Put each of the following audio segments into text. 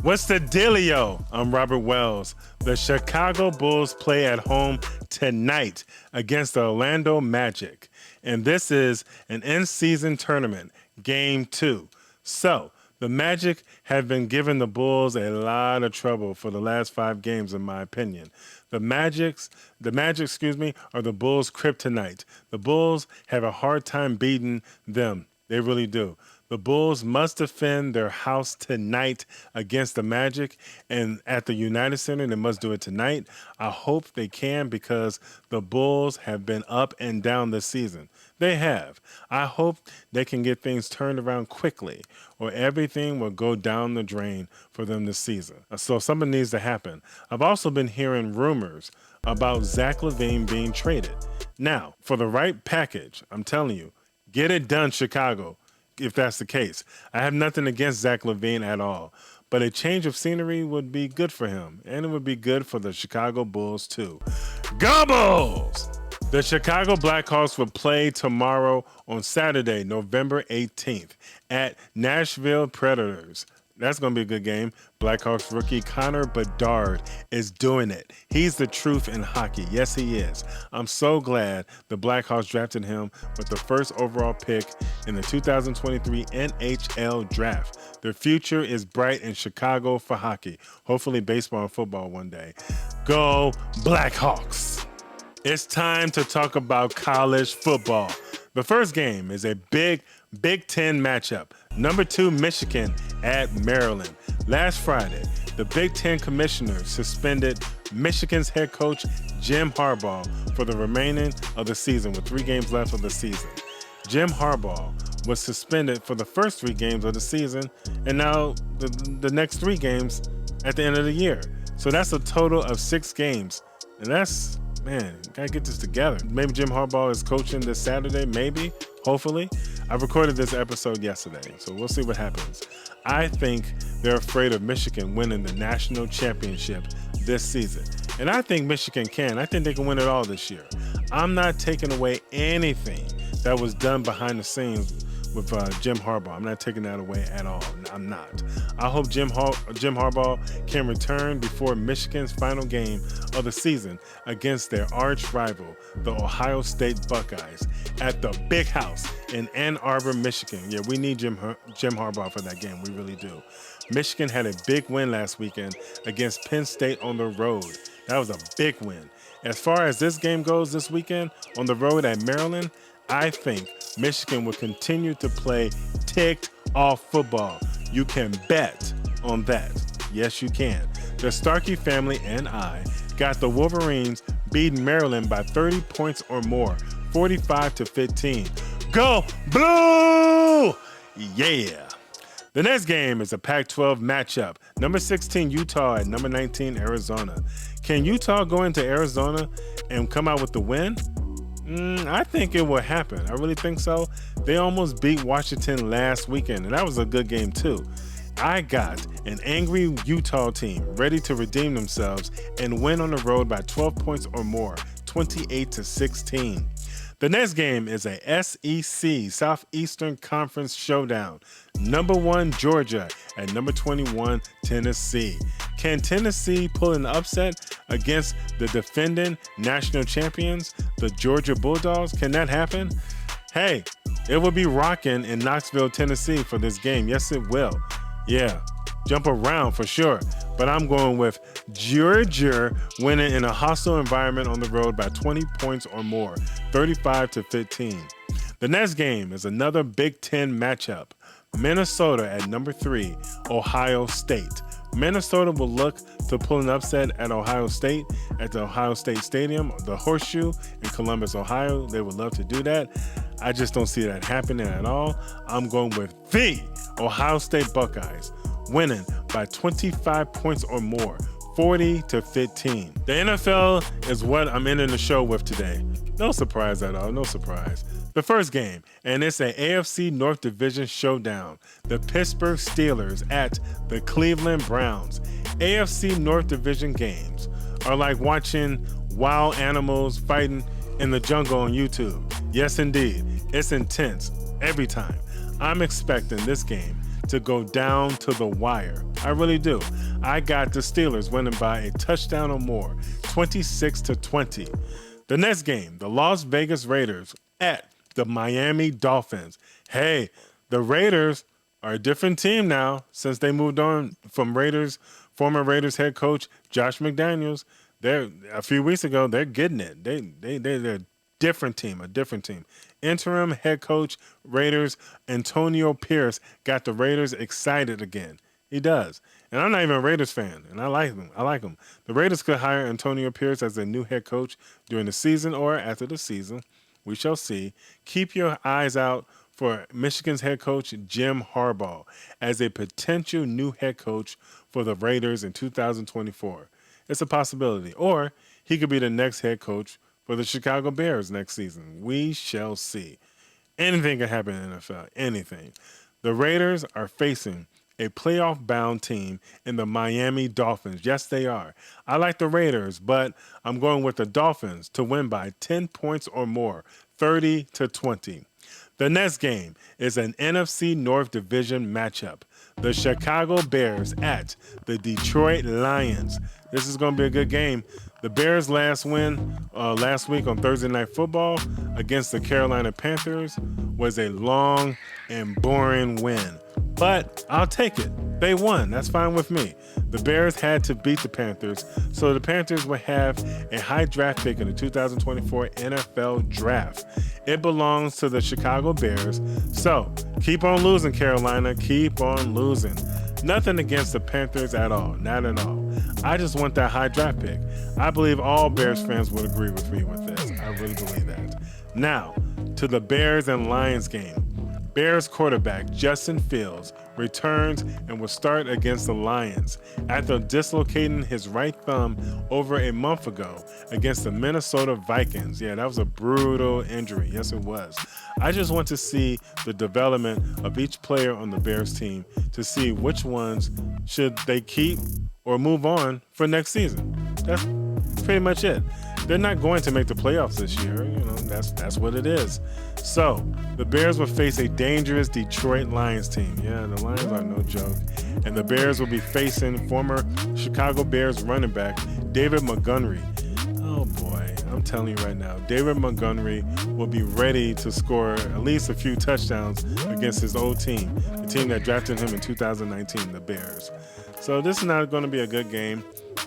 What's the dealio? I'm Robert Wells. The Chicago Bulls play at home tonight against the Orlando Magic. And this is an in-season tournament, Game 2. So, the Magic have been giving the Bulls a lot of trouble for the last 5 games, in my opinion. The Magic, are the Bulls' kryptonite. The Bulls have a hard time beating them. They really do. The Bulls must defend their house tonight against the Magic, and at the United Center, they must do it tonight. I hope they can because the Bulls have been up and down this season. They have. I hope they can get things turned around quickly, or everything will go down the drain for them this season. So something needs to happen. I've also been hearing rumors about Zach LaVine being traded. Now, for the right package, I'm telling you, get it done, Chicago. If that's the case. I have nothing against Zach LaVine at all, but a change of scenery would be good for him, and it would be good for the Chicago Bulls too. Go Bulls! The Chicago Blackhawks will play tomorrow on Saturday, November 18th at Nashville Predators. That's going to be a good game. Blackhawks rookie Connor Bedard is doing it. He's the truth in hockey. Yes, he is. I'm so glad the Blackhawks drafted him with the first overall pick in the 2023 NHL draft. Their future is bright in Chicago for hockey. Hopefully baseball and football one day. Go Blackhawks! It's time to talk about college football. The first game is a Big Ten matchup. Number 2, Michigan at Maryland. Last Friday, the Big Ten commissioners suspended Michigan's head coach, Jim Harbaugh, for the remaining of the season with 3 games left of the season. Jim Harbaugh was suspended for the first 3 games of the season, and now the next 3 games at the end of the year. So that's a total of 6 games. And that's, man, gotta get this together. Maybe Jim Harbaugh is coaching this Saturday, maybe, hopefully. I recorded this episode yesterday, so we'll see what happens. I think they're afraid of Michigan winning the national championship this season. And I think Michigan can. I think they can win it all this year. I'm not taking away anything that was done behind the scenes with Jim Harbaugh. I'm not taking that away at all. I'm not. I hope Jim Harbaugh can return before Michigan's final game of the season against their arch rival, the Ohio State Buckeyes, at the Big House in Ann Arbor, Michigan. Yeah, we need Jim Harbaugh for that game. We really do. Michigan had a big win last weekend against Penn State on the road. That was a big win. As far as this game goes this weekend on the road at Maryland, I think Michigan will continue to play ticked-off football. You can bet on that. Yes, you can. The Starkey family and I got the Wolverines beating Maryland by 30 points or more, 45-15. Go Blue! Yeah! The next game is a Pac-12 matchup. Number 16, Utah at number 19, Arizona. Can Utah go into Arizona and come out with the win? I think it will happen. I really think so. They almost beat Washington last weekend, and that was a good game too. I got an angry Utah team ready to redeem themselves and win on the road by 12 points or more, 28-16. The next game is a SEC, Southeastern Conference showdown. Number 1, Georgia at number 21, Tennessee. Can Tennessee pull an upset against the defending national champions, the Georgia Bulldogs? Can that happen? Hey, it will be rocking in Knoxville, Tennessee for this game. Yes, it will. Yeah, jump around for sure. But I'm going with Georgia winning in a hostile environment on the road by 20 points or more, 35-15. The next game is another Big Ten matchup. Minnesota at number 3, Ohio State. Minnesota will look to pull an upset at Ohio State at the Ohio State Stadium, the Horseshoe in Columbus, Ohio. They would love to do that. I just don't see that happening at all. I'm going with the Ohio State Buckeyes winning by 25 points or more, 40-15. The NFL is what I'm ending the show with today. No surprise at all, no surprise. The first game, and it's an AFC North Division showdown. The Pittsburgh Steelers at the Cleveland Browns. AFC North Division games are like watching wild animals fighting in the jungle on YouTube. Yes, indeed. It's intense every time. I'm expecting this game to go down to the wire. I really do. I got the Steelers winning by a touchdown or more, 26-20. The next game, the Las Vegas Raiders at the Miami Dolphins. Hey, the Raiders are a different team now since they moved on from former Raiders head coach Josh McDaniels. A few weeks ago, they're getting it. They're a different team. Interim head coach Raiders Antonio Pierce got the Raiders excited again. He does. And I'm not even a Raiders fan, and I like him. The Raiders could hire Antonio Pierce as their new head coach during the season or after the season. We shall see. Keep your eyes out for Michigan's head coach Jim Harbaugh as a potential new head coach for the Raiders in 2024. It's a possibility. Or he could be the next head coach for the Chicago Bears next season. We shall see. Anything can happen in the NFL. Anything. The Raiders are facing a playoff-bound team in the Miami Dolphins. Yes, they are. I like the Raiders, but I'm going with the Dolphins to win by 10 points or more, 30-20. The next game is an NFC North Division matchup. The Chicago Bears at the Detroit Lions. This is going to be a good game. The Bears' last win last week on Thursday Night Football against the Carolina Panthers was a long and boring win. But I'll take it. They won. That's fine with me. The Bears had to beat the Panthers, so the Panthers would have a high draft pick in the 2024 NFL Draft. It belongs to the Chicago Bears. So keep on losing, Carolina. Keep on losing. Nothing against the Panthers at all. Not at all. I just want that high draft pick. I believe all Bears fans would agree with me with this. I really believe that. Now, to the Bears and Lions game. Bears quarterback Justin Fields returns and will start against the Lions after dislocating his right thumb over a month ago against the Minnesota Vikings. Yeah, that was a brutal injury. Yes, it was. I just want to see the development of each player on the Bears team to see which ones should they keep or move on for next season. That's pretty much it. They're not going to make the playoffs this year. That's what it is. So the Bears will face a dangerous Detroit Lions team. Yeah, the Lions are no joke. And the Bears will be facing former Chicago Bears running back David Montgomery. Oh boy, I'm telling you right now, David Montgomery will be ready to score at least a few touchdowns against his old team, the team that drafted him in 2019, the Bears. So this is not going to be a good game.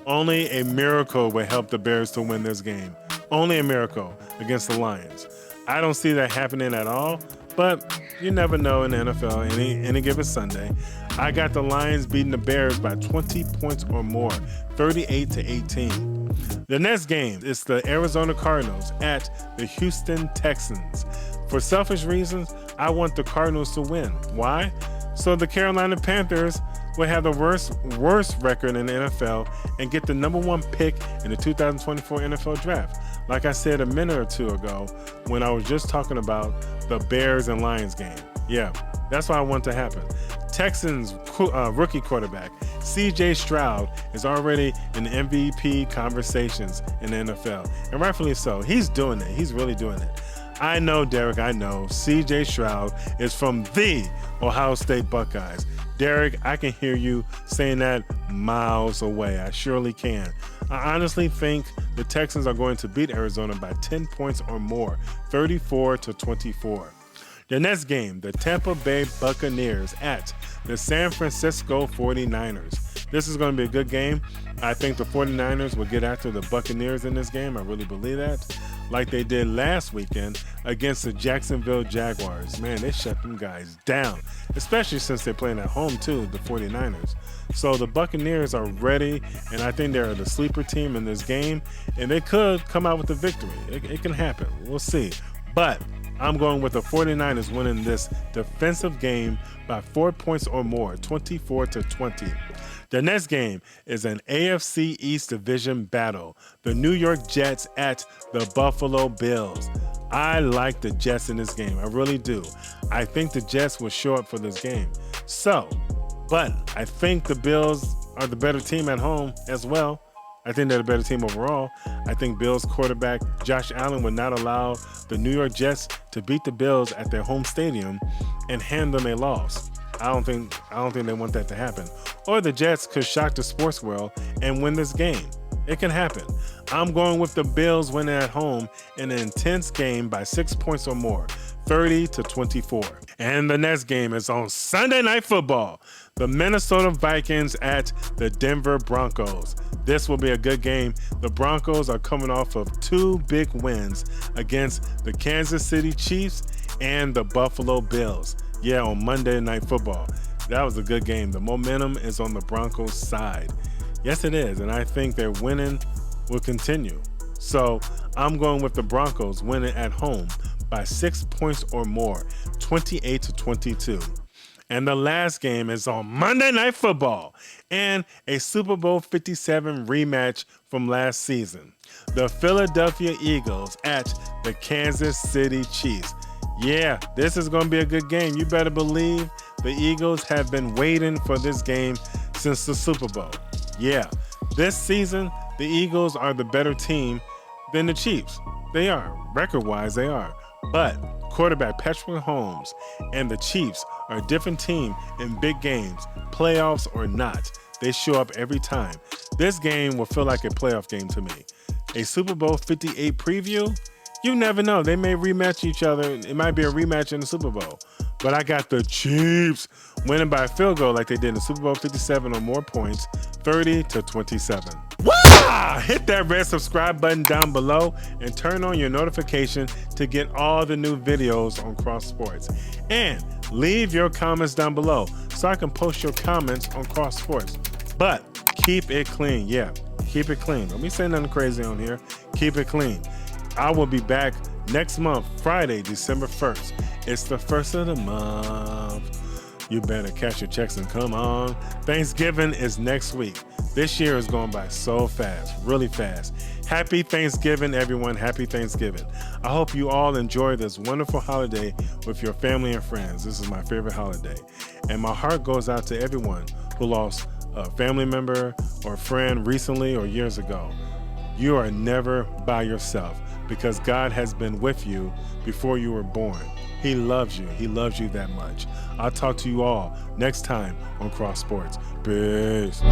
Only a miracle will help the Bears to win this game. Only a miracle against the Lions. I don't see that happening at all, but you never know in the NFL any given Sunday. I got the Lions beating the Bears by 20 points or more, 38-18. The next game is the Arizona Cardinals at the Houston Texans. For selfish reasons, I want the Cardinals to win. Why? So the Carolina Panthers will have the worst record in the NFL and get the number one pick in the 2024 NFL Draft. Like I said a minute or two ago when I was just talking about the Bears and Lions game. Yeah, that's what I want to happen. Texans rookie quarterback C.J. Stroud is already in the MVP conversations in the NFL, and rightfully so. He's doing it. He's really doing it. I know, Derek, I know. C.J. Stroud is from the Ohio State Buckeyes. Derek, I can hear you saying that miles away. I surely can. I honestly think the Texans are going to beat Arizona by 10 points or more, 34-24. The next game, the Tampa Bay Buccaneers at the San Francisco 49ers. This is going to be a good game. I think the 49ers will get after the Buccaneers in this game. I really believe that. Like they did last weekend against the Jacksonville Jaguars. Man, they shut them guys down, especially since they're playing at home too, the 49ers. So the Buccaneers are ready, and I think they're the sleeper team in this game, and they could come out with a victory. It can happen. We'll see. But I'm going with the 49ers winning this defensive game by 4 points or more, 24-20. The next game is an AFC East Division battle. The New York Jets at the Buffalo Bills. I like the Jets in this game. I really do. I think the Jets will show up for this game. But I think the Bills are the better team at home as well. I think they're the better team overall. I think Bills quarterback Josh Allen would not allow the New York Jets to beat the Bills at their home stadium and hand them a loss. I don't think they want that to happen. Or the Jets could shock the sports world and win this game. It can happen. I'm going with the Bills winning at home in an intense game by 6 points or more, 30-24. And the next game is on Sunday Night Football. The Minnesota Vikings at the Denver Broncos. This will be a good game. The Broncos are coming off of 2 big wins against the Kansas City Chiefs and the Buffalo Bills. Yeah, on Monday Night Football. That was a good game. The momentum is on the Broncos' side. Yes, it is, and I think their winning will continue. So I'm going with the Broncos winning at home by 6 points or more, 28-22. And the last game is on Monday Night Football and a Super Bowl 57 rematch from last season. The Philadelphia Eagles at the Kansas City Chiefs. Yeah, this is going to be a good game. You better believe the Eagles have been waiting for this game since the Super Bowl. Yeah, this season, the Eagles are the better team than the Chiefs. They are. Record-wise, they are. But quarterback Patrick Mahomes and the Chiefs are a different team in big games, playoffs or not. They show up every time. This game will feel like a playoff game to me. A Super Bowl 58 preview? You never know. They may rematch each other. It might be a rematch in the Super Bowl. But I got the Chiefs winning by a field goal like they did in the Super Bowl 57 or more points, 30-27. Wow! Hit that red subscribe button down below and turn on your notification to get all the new videos on Cross Sports. And leave your comments down below so I can post your comments on Cross Sports. But keep it clean. Yeah, keep it clean. Don't be saying nothing crazy on here. Keep it clean. I will be back next month, Friday, December 1st. It's the first of the month. You better cash your checks and come on. Thanksgiving is next week. This year is going by so fast, really fast. Happy Thanksgiving, everyone. Happy Thanksgiving. I hope you all enjoy this wonderful holiday with your family and friends. This is my favorite holiday. And my heart goes out to everyone who lost a family member or friend recently or years ago. You are never by yourself because God has been with you before you were born. He loves you. He loves you that much. I'll talk to you all next time on Cross Sports. Peace.